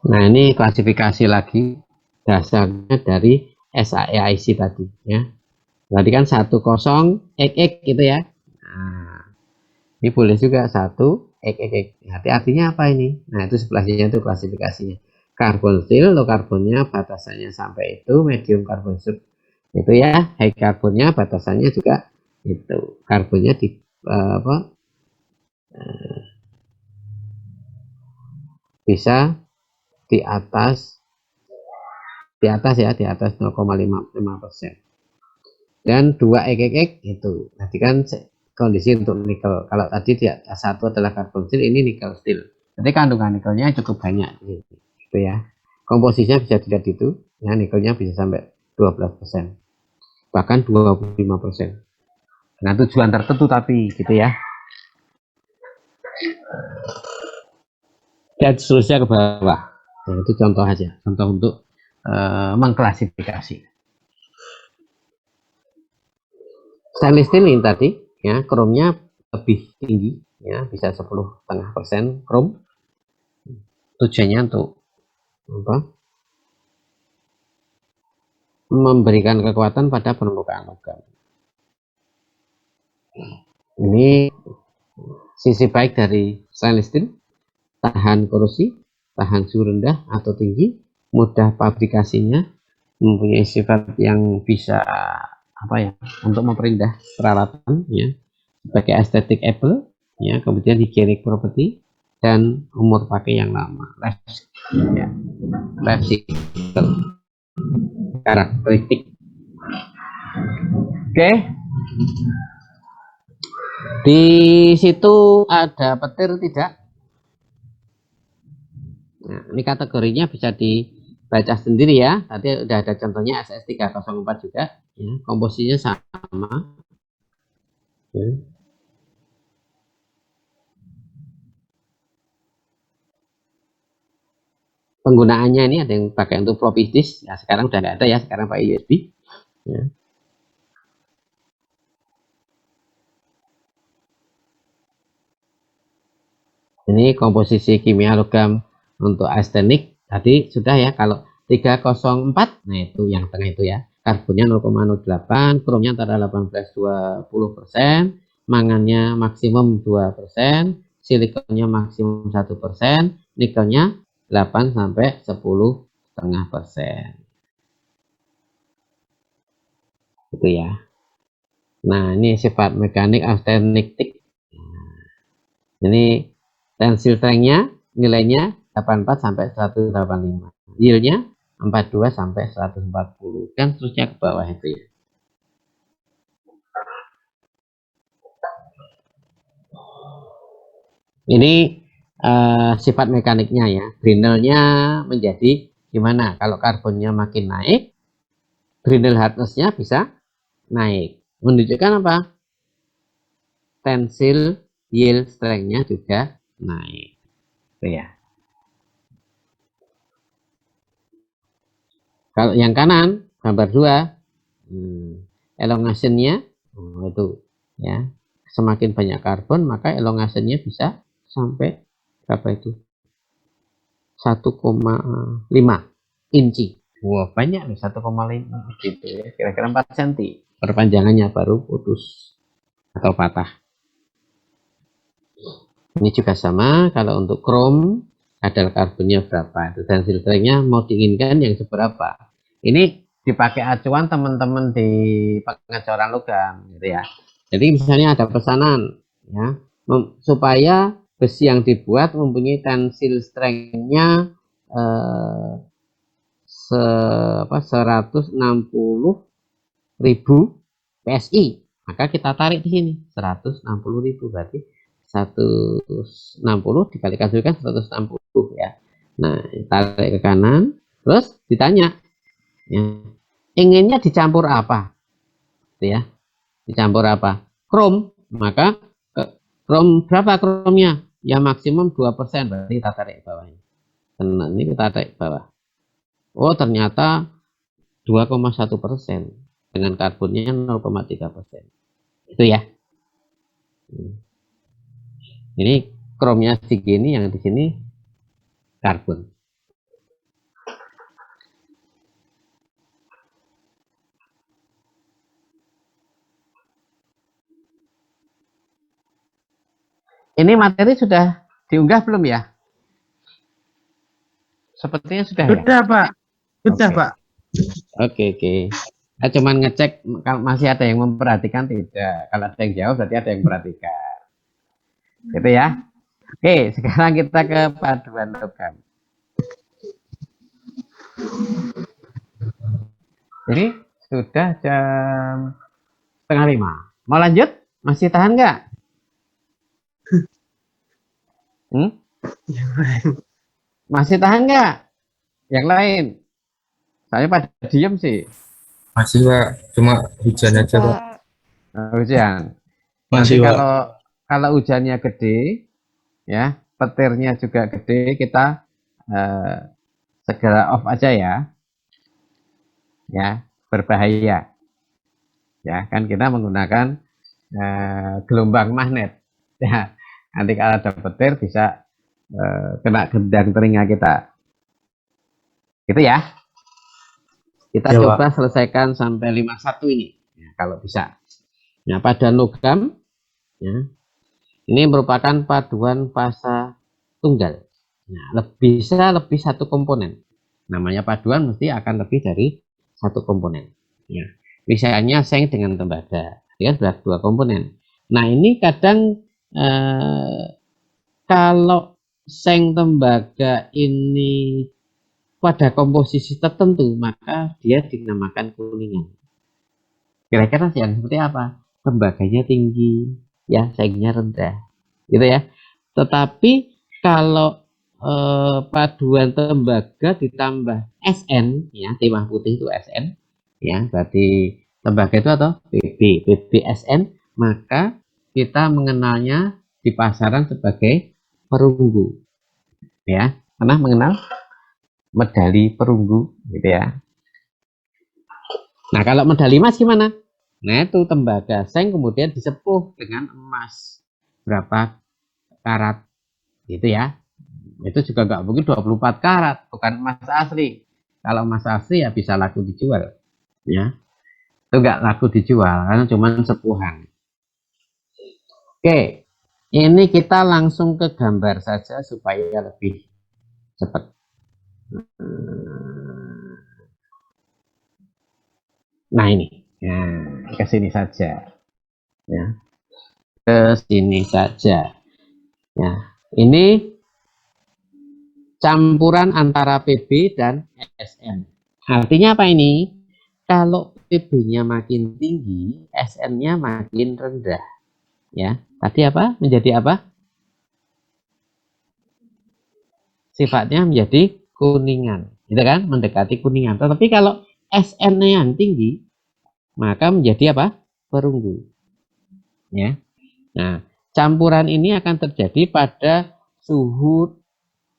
Nah, ini klasifikasi lagi dasarnya dari SAE IC tadi ya. Berarti kan 10 XX gitu ya. Nah, ini boleh juga 1 XX. Artinya apa ini? Nah, itu sebelahnya itu klasifikasinya. Carbon steel, low karbonnya batasannya sampai itu, medium karbon itu ya, high karbonnya batasannya juga itu. Karbonnya di bisa di atas ya, di atas 0,55%. Dan 2 XX itu. Nanti kan kondisi untuk nikel. Kalau tadi di atas 1 adalah carbon steel, ini nikel steel. Jadi kandungan nikelnya cukup banyak gitu ya. Komposisinya bisa dilihat itu, ya nikelnya bisa sampai 12%. Bahkan 25%. Dengan tujuan tertentu tapi gitu ya. Dan seterusnya ke bawah. Nah, itu contoh aja, contoh untuk mengklasifikasi. Stainless steel ini tadi ya, kromnya lebih tinggi ya, bisa 10,5% krom. Tujuannya untuk apa? Memberikan kekuatan pada permukaan logam. Ini sisi baik dari stainless steel: tahan korosi, tahan suhu rendah atau tinggi, mudah pabrikasinya, mempunyai sifat yang bisa apa ya, untuk memperindah peralatan ya, sebagai aesthetic able ya, kemudian hygienic property dan umur pakai yang lama, life cycle karakteristik. Oke. Di situ ada petir tidak? Nah, ini kategorinya bisa dibaca sendiri ya. Tadi udah ada contohnya SS304 juga. Ya, komposisinya sama. Ya. Penggunaannya ini ada yang pakai untuk floppy disk. Ya, sekarang udah nggak ada ya. Sekarang pakai USB. Ya. Ini komposisi kimia logam untuk arsenic tadi sudah ya. Kalau 304, nah itu yang tengah itu ya, karbonnya 0,08, kromnya antara 18-20%, mangannya maksimum 2%, silikonnya maksimum 1%, nikelnya 8-10,5%. Itu ya. Nah, ini sifat mekanik austenitic. Ini tensil strength-nya nilainya 84-185. Yield-nya 42-140. Kan terusnya ke bawah itu ya. Ini sifat mekaniknya ya. Brinelnya menjadi gimana? Kalau karbonnya makin naik, Brittle hardness-nya bisa naik. Menunjukkan apa? Tensile yield strength-nya juga naik. Itu ya. Kalau yang kanan, gambar 2, elongation-nya itu ya. Semakin banyak karbon, maka elongation-nya bisa sampai berapa itu? 1,5 inci. Wah, banyak nih 1,5 gitu ya. Kira-kira 4 cm. Perpanjangannya baru putus atau patah. Ini juga sama, kalau untuk krom kadar karbonnya berapa itu, dan filternya mau diinginkan yang seberapa. Ini dipakai acuan teman-teman di pengecoran logam gitu ya. Jadi misalnya ada pesanan ya, supaya besi yang dibuat mempunyai tensile strength-nya 160.000 PSI, maka kita tarik di sini 160.000, berarti 160 dikalikan juga 160 ya. Nah, tarik ke kanan, terus ditanya ya, inginnya dicampur apa? Gitu ya. Dicampur apa? Krom, maka krom berapa kromnya? Ya maksimum 2%, berarti kita tarik ke bawahnya. Nah, ini kita tarik ke bawah. Oh, ternyata 2,1% dengan karbonnya 0,3%. Itu ya. Ini kromnya segini, yang di sini karbon. Ini materi sudah diunggah belum ya? Sepertinya sudah ya? Sudah, Pak. Sudah, Oke. Pak. Oke. Saya cuma ngecek kalau masih ada yang memperhatikan, tidak. Kalau ada yang jawab berarti ada yang memperhatikan. Gitu ya. Oke, sekarang kita ke paduan logam. Jadi sudah jam 4:30. Mau lanjut? Masih tahan nggak? Masih tahan nggak? Yang lain? Saya pada diem sih. Masih Pak, cuma hujan aja Pak. Hujan. Nanti Masih Pak. kalau hujannya gede, ya, petirnya juga gede, kita segera off aja ya. Ya, berbahaya. Ya, kan kita menggunakan gelombang magnet. Ya, nanti kalau ada petir bisa kena gendang telinga kita. Gitu ya. Kita Ya, coba selesaikan sampai 51 ini, ya, kalau bisa. Nah, paduan logam, ya, ini merupakan paduan fasa tunggal. Nah, bisa lebih satu komponen. Namanya paduan mesti akan lebih dari satu komponen. Ya. Misalnya seng dengan tembaga, ya kan dua komponen. Nah, ini kadang kalau seng tembaga ini pada komposisi tertentu, maka dia dinamakan kuningan. Kira-kira yang seperti apa? Tembaganya tinggi, ya, sengnya rendah, gitu ya. Tetapi kalau paduan tembaga ditambah SN, ya, timah putih itu SN, ya, berarti tembaga itu atau PBSN, maka kita mengenalnya di pasaran sebagai perunggu, ya. Pernah mengenal medali perunggu, gitu ya. Nah, kalau medali emas gimana? Nah, itu tembaga seng kemudian disepuh dengan emas berapa karat, gitu ya. Itu juga nggak mungkin 24 karat, bukan emas asli. Kalau emas asli ya bisa laku dijual, ya. Itu nggak laku dijual karena cuma sepuhan. Oke, ini kita langsung ke gambar saja supaya lebih cepat. Nah, ini, nah, ke sini saja, ya, ke sini saja, ya. Ini campuran antara PB dan SN. Artinya apa ini? Kalau PB-nya makin tinggi, SN-nya makin rendah, ya. Tadi apa? Menjadi apa? Sifatnya menjadi kuningan, gitu kan? Mendekati kuningan. Tetapi kalau SN-nya yang tinggi, maka menjadi apa? Perunggu. Ya. Nah, campuran ini akan terjadi pada suhu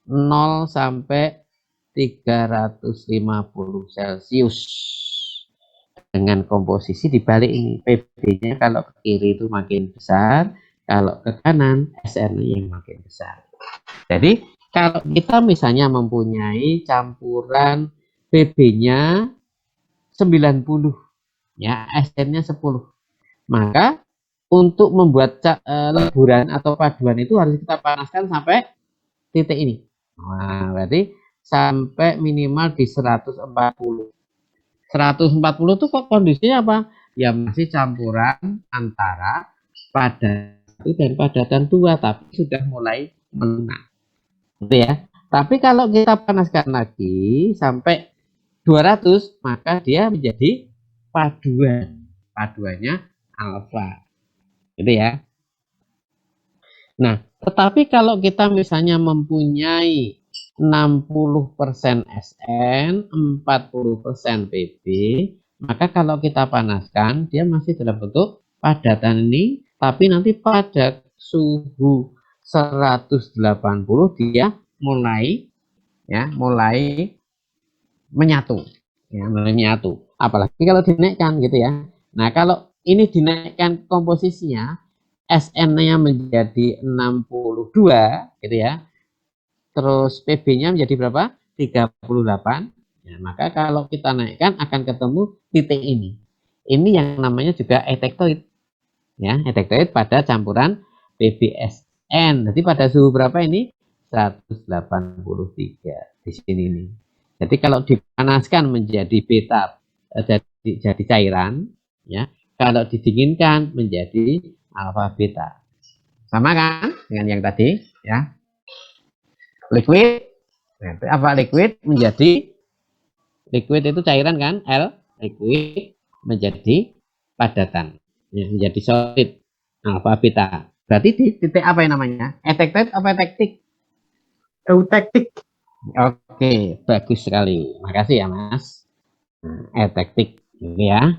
0 sampai 350 Celcius. Dengan komposisi dibalik ini, PB-nya kalau ke kiri itu makin besar, kalau ke kanan SN-nya yang makin besar. Jadi kalau kita misalnya mempunyai campuran PB-nya 90, ya SN-nya 10, maka untuk membuat leburan atau paduan itu harus kita panaskan sampai titik ini. Nah, berarti sampai minimal di 140. 140 itu kok kondisinya apa? Ya masih campuran antara padat 1 dan padatan 2, tapi sudah mulai melunak. Gitu ya. Tapi kalau kita panaskan lagi sampai 200, maka dia menjadi paduan. Paduannya alfa. Gitu ya. Nah, tetapi kalau kita misalnya mempunyai 60% SN, 40% PB, maka kalau kita panaskan dia masih dalam bentuk padatan ini, tapi nanti pada suhu 180 dia mulai menyatu, ya, mulai menyatu. Apalagi kalau dinaikkan gitu ya. Nah, kalau ini dinaikkan komposisinya, SN-nya menjadi 62 gitu ya. Terus PB-nya menjadi berapa? 38. Ya, maka kalau kita naikkan akan ketemu titik ini. Ini yang namanya juga etektoid. Ya, etektoid pada campuran PBSN. Jadi pada suhu berapa ini? 183 di sini nih. Jadi kalau dipanaskan menjadi beta, jadi cairan, ya. Kalau didinginkan menjadi alfa beta. Sama kan dengan yang tadi, ya. Liquid, apa liquid menjadi liquid itu cairan kan, L, liquid menjadi padatan, ya, menjadi solid, alfa beta. Berarti di titik apa yang namanya? Etektoid apa etektik? Eutektik. Oke, bagus sekali. Makasih ya Mas. Etektik ini ya.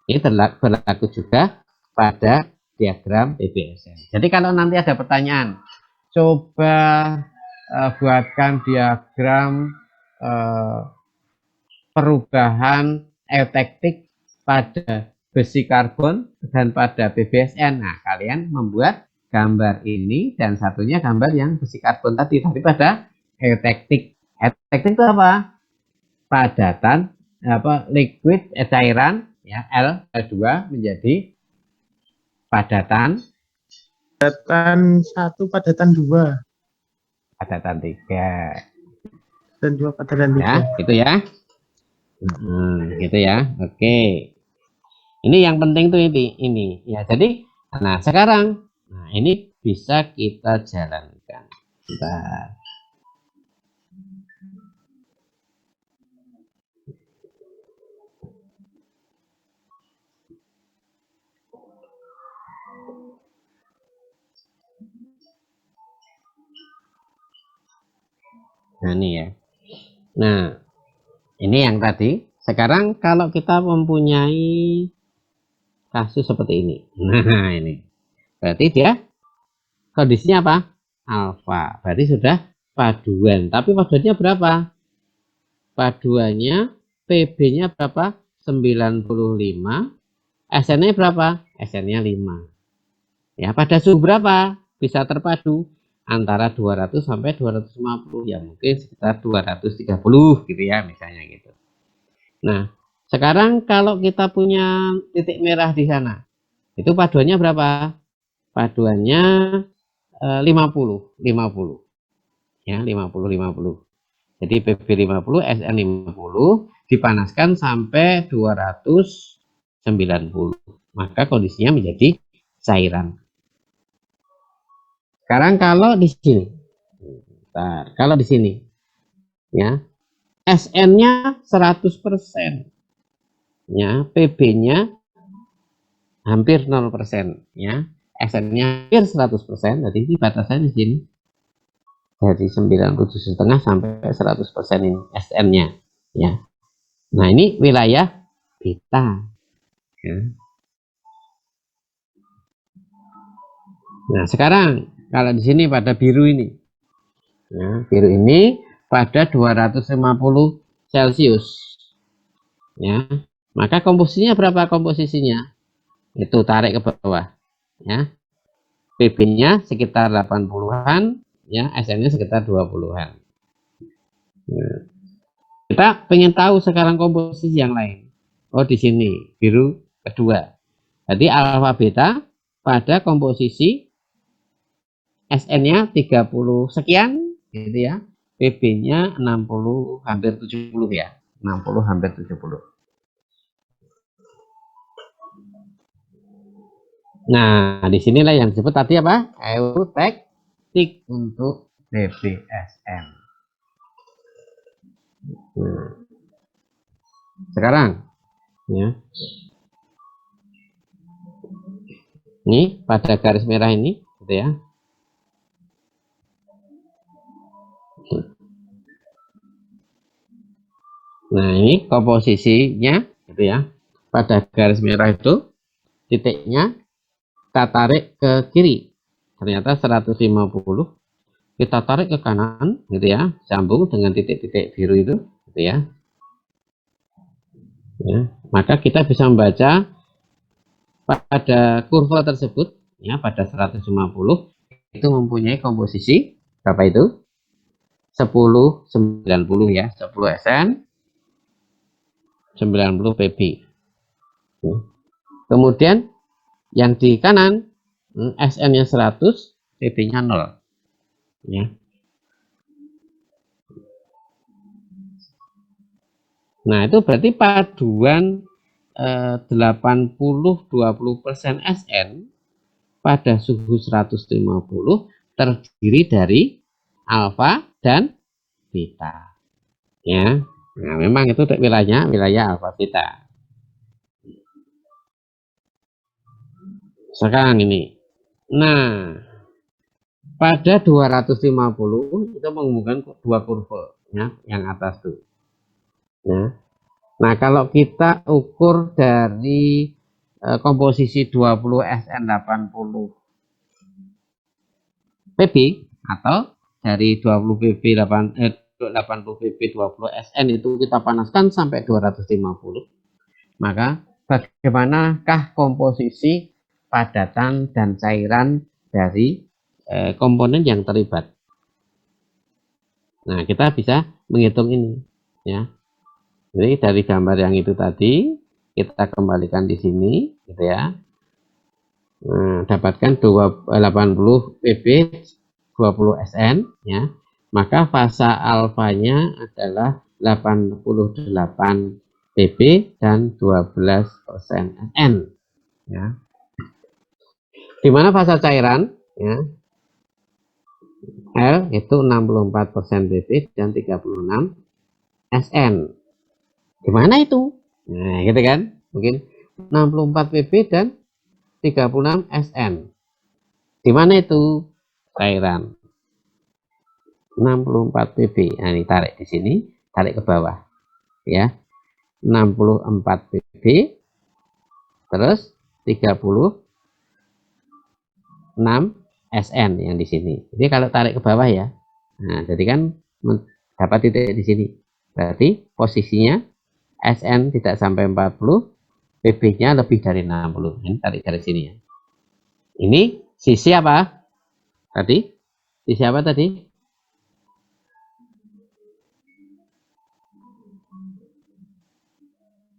Ini berlaku juga pada diagram PBSN. Jadi kalau nanti ada pertanyaan, coba buatkan diagram perubahan eutektik pada besi karbon dan pada PBSN. Nah, kalian membuat gambar ini dan satunya gambar yang besi karbon tadi pada eutektik. Eutektik itu apa? Padatan liquid cairan, ya, L2 menjadi padatan 1, padatan 2. Padatan 3. Dan 2 padatan 3. Ya, gitu ya. Gitu ya. Oke. Ini yang penting tuh ini. Ya, jadi nah sekarang ini bisa kita jalankan. Bentar. Nah, ini ya. Nah, ini yang tadi. Sekarang kalau kita mempunyai kasus seperti ini. Nah, ini. Berarti dia kondisinya apa? Alfa. Berarti sudah paduan. Tapi paduannya berapa? Paduannya PB-nya berapa? 95. SN-nya berapa? SN-nya 5. Ya, pada suhu berapa bisa terpadu? Antara 200 sampai 250, ya mungkin sekitar 230 gitu ya misalnya gitu. Nah, sekarang kalau kita punya titik merah di sana, itu paduannya berapa? Paduannya 50. Ya, 50. Jadi PB 50, SN 50 dipanaskan sampai 290. Maka kondisinya menjadi cairan. Sekarang kalau di sini, kalau di sini, ya, SN-nya 100%, ya, PB-nya hampir 0%, ya, SN-nya hampir 100%, jadi ini batasannya di sini, dari 97,5 sampai 100% ini SN-nya, ya. Nah, ini wilayah beta. Ya. Nah, sekarang kalau di sini pada biru ini, ya, biru ini pada 250 Celcius, ya, maka komposisinya berapa komposisinya? Itu tarik ke bawah, ya, PB-nya sekitar 80-an, ya, SN-nya sekitar 20-an. Nah, kita pengen tahu sekarang komposisi yang lain. Oh, di sini biru kedua. Jadi alfa beta pada komposisi SN-nya 30 sekian gitu ya. PB-nya 60 hampir 70 ya. 60 hampir 70. Nah, disinilah yang disebut tadi apa? Eutektik untuk BBSM. Nah, sekarang ya. Ini pada garis merah ini gitu ya. Nah, ini komposisinya gitu ya. Pada garis merah itu titiknya kita tarik ke kiri. Ternyata 150. Kita tarik ke kanan gitu ya, sambung dengan titik-titik biru itu gitu ya. Ya, maka kita bisa membaca pada kurva tersebut ya, pada 150 itu mempunyai komposisi berapa itu? 10 90 ya, 10 SN 90 PB. Kemudian yang di kanan SN-nya 100, PB-nya 0 ya. Nah, itu berarti paduan 80-20% SN pada suhu 150 terdiri dari alfa dan beta. Ya. Nah, memang itu wilayahnya wilayah alfa beta. Sekarang ini. Nah, pada 250 itu menghubungkan dua kurva ya, yang atas tuh. Ya. Nah, kalau kita ukur dari komposisi 20 SN 80 PB atau dari 20 PB 80 PB 20 SN itu kita panaskan sampai 250, maka bagaimanakah komposisi padatan dan cairan dari komponen yang terlibat? Nah, kita bisa menghitung ini ya. Jadi dari gambar yang itu tadi kita kembalikan di sini gitu ya. Nah, dapatkan 80 PB 20 SN ya. Maka fasa alfanya adalah 88 PB dan 12% SN ya. Di mana fasa cairan ya, L itu 64% PB dan 36 SN. Di mana itu? Nah, gitu kan? Mungkin 64 PB dan 36 SN. Di mana itu cairan? 64 PB. Nah, ini tarik di sini, tarik ke bawah. Ya. 64 PB terus 36 SN yang di sini. Jadi kalau tarik ke bawah ya. Nah, jadi kan dapat titik di sini. Berarti posisinya SN tidak sampai 40, PB-nya lebih dari 60. Ini tarik dari sini ya. Ini sisi apa? Tadi? Sisi apa tadi?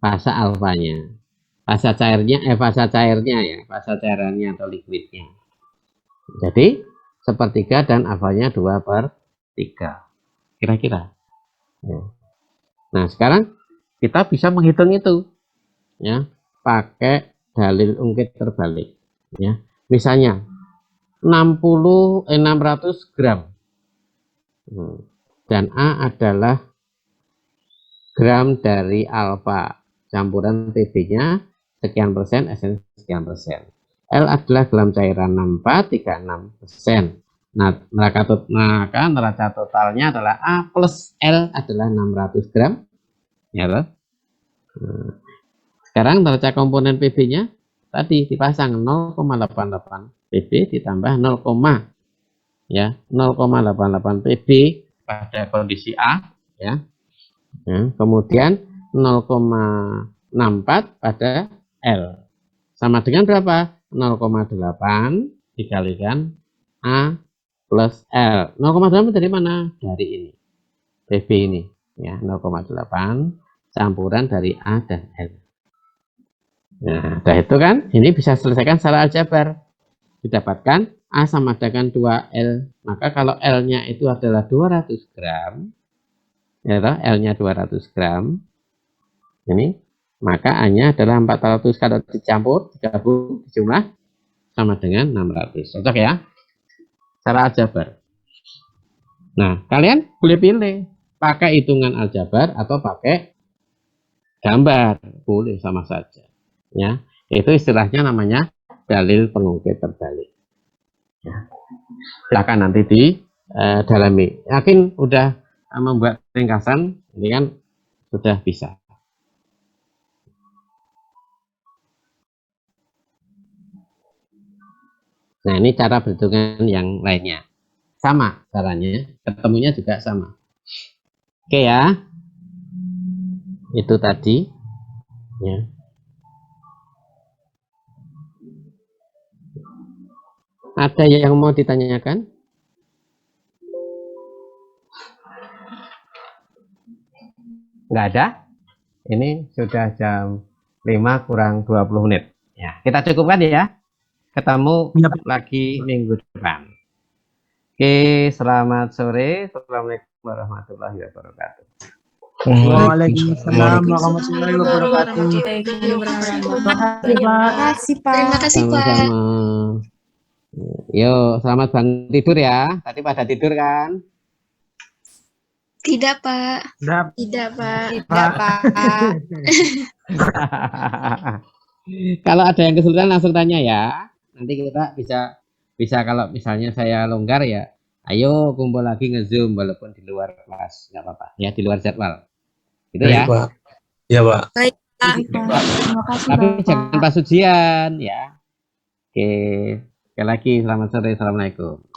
Fasa alfanya. Fasa cairnya ya, fasa cairannya atau liquidnya. Jadi sepertiga dan alfanya 2/3. Kira-kira. Ya. Nah, sekarang kita bisa menghitung itu ya, pakai dalil ungkit terbalik ya. Misalnya 600 gram dan A adalah gram dari alfa, campuran PB-nya sekian persen, SN sekian persen. L adalah gram cairan 6436%. Nah, neraca totalnya adalah A plus L adalah 600 gram ya, Nah, sekarang neraca komponen PB-nya tadi dipasang 0,88 PB ditambah 0,88 PB pada kondisi A, ya. Nah, kemudian 0,64 pada L. Sama dengan berapa? 0,8 dikalikan A plus L. 0,8 dari mana? Dari ini. PB ini. Ya, 0,8 campuran dari A dan L. Nah, udah itu kan, ini bisa selesaikan secara aljabar. Didapatkan A sama dengan 2L. Maka kalau L-nya itu adalah 200 gram, ya L-nya 200 gram, ini, maka A-nya adalah 400. Kalau dicampur, digabung, dijumlah, sama dengan 600. Cocok ya? Secara aljabar. Nah, kalian boleh pilih, pakai hitungan aljabar atau pakai gambar. Boleh, sama saja. Ya, itu istilahnya namanya dalil pengungkit terbalik. Ya. Silakan nanti didalami. Yakin udah membuat ringkasan, ini kan sudah bisa. Nah, ini cara perhitungan yang lainnya. Sama caranya, ketemunya juga sama. Oke ya. Itu tadi. Ya. Ada yang mau ditanyakan? Nggak ada? Ini sudah jam 5 kurang 20 menit. Ya, kita cukupkan ya. Ketemu lagi minggu depan. Oke, selamat sore. Assalamualaikum warahmatullahi wabarakatuh. Waalaikumsalam warahmatullahi wabarakatuh. Terima kasih, Pak. Terima kasih, Pak. Sama-sama. Yo, selamat bangun tidur ya. Tadi pada tidur kan? Tidak, Pak. Dap. Tidak, Pak. Tidak, Pak. Kalau ada yang kesulitan langsung tanya ya. Nanti kita bisa kalau misalnya saya longgar ya, ayo kumpul lagi nge-zoom walaupun di luar kelas, nggak apa-apa ya, di luar jadwal. Gitu ya. Pak. Ya, Pak. Terima kasih, Tapi Bapak. jangan pas ujian ya. Oke. Sekali lagi selamat sore. Assalamualaikum.